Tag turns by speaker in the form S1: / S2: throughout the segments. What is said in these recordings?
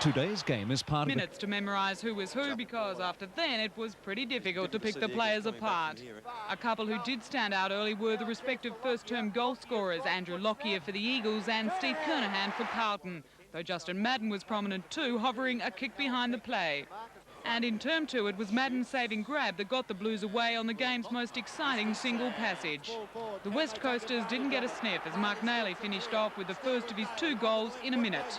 S1: Today's game is part of
S2: minutes to memorise who was who, because after then it was pretty difficult to pick the players apart. A couple who did stand out early were the respective first-term goal scorers, Andrew Lockyer for the Eagles and Steve Kernahan for Carlton, though Justin Madden was prominent too, hovering a kick behind the play. And in term 2, it was Madden's saving grab that got the Blues away on the game's most exciting single passage. The West Coasters didn't get a sniff as Mark Nailey finished off with the first of his 2 goals in a minute.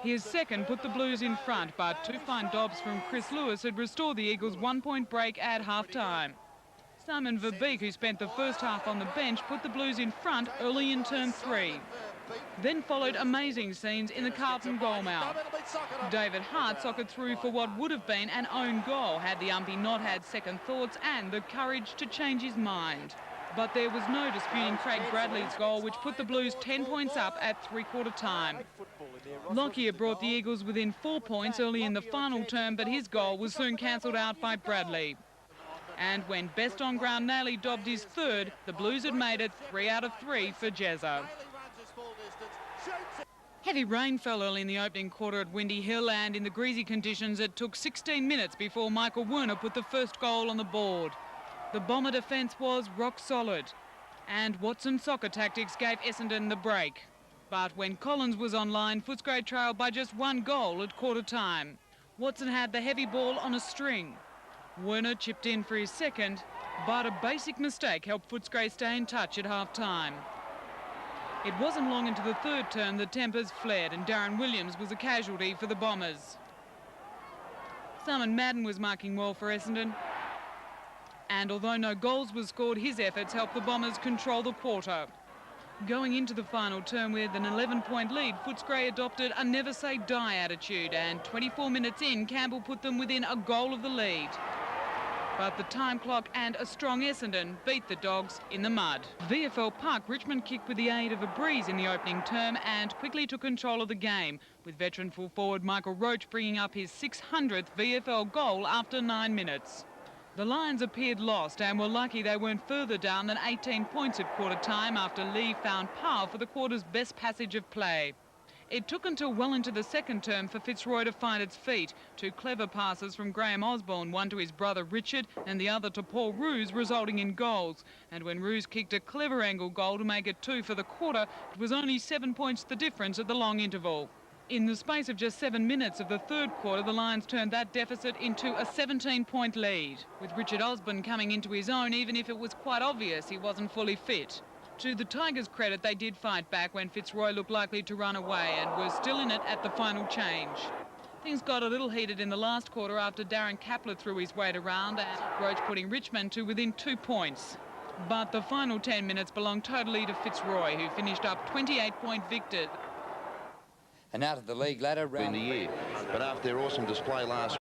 S2: His second put the Blues in front, but 2 fine dobs from Chris Lewis had restored the Eagles' 1-point break at half-time. Simon Verbeek, who spent the first half on the bench, put the Blues in front early in term 3. Then followed amazing scenes in the Carlton goal mouth. David Hart socketed through for what would have been an own goal had the umpy not had second thoughts and the courage to change his mind. But there was no disputing Craig Bradley's goal, which put the Blues 10 points up at three-quarter time. Lockyer brought the Eagles within 4 points early in the final term, but his goal was soon cancelled out by Bradley. And when best on ground Nailey dobbed his third, the Blues had made it 3 out of 3 for Gezza. Heavy rain fell early in the opening quarter at Windy Hill, and in the greasy conditions it took 16 minutes before Michael Werner put the first goal on the board. The Bomber defence was rock solid, and Watson's soccer tactics gave Essendon the break. But when Collins was online, Footscray trailed by just 1 goal at quarter time. Watson had the heavy ball on a string. Werner chipped in for his second, but a basic mistake helped Footscray stay in touch at half-time. It wasn't long into the third term that tempers flared and Darren Williams was a casualty for the Bombers. Simon Madden was marking well for Essendon, and although no goals were scored, his efforts helped the Bombers control the quarter. Going into the final term with an 11-point lead, Footscray adopted a never-say-die attitude, and 24 minutes in, Campbell put them within a goal of the lead. But the time clock and a strong Essendon beat the Dogs in the mud. VFL Park, Richmond kicked with the aid of a breeze in the opening term and quickly took control of the game, with veteran full forward Michael Roach bringing up his 600th VFL goal after 9 minutes. The Lions appeared lost and were lucky they weren't further down than 18 points at quarter time after Lee found Powell for the quarter's best passage of play. It took until well into the second term for Fitzroy to find its feet. 2 clever passes from Graham Osborne, one to his brother Richard and the other to Paul Roos, resulting in goals. And when Roos kicked a clever angle goal to make it 2 for the quarter, it was only 7 points the difference at the long interval. In the space of just 7 minutes of the third quarter, the Lions turned that deficit into a 17-point lead, with Richard Osborne coming into his own, even if it was quite obvious he wasn't fully fit. To the Tigers' credit, they did fight back when Fitzroy looked likely to run away and were still in it at the final change. Things got a little heated in the last quarter after Darren Kapler threw his weight around and Roach putting Richmond to within 2 points. But the final 10 minutes belonged totally to Fitzroy, who finished up 28-point victors.
S3: And out of the league ladder, round
S4: in the year. But after their awesome display last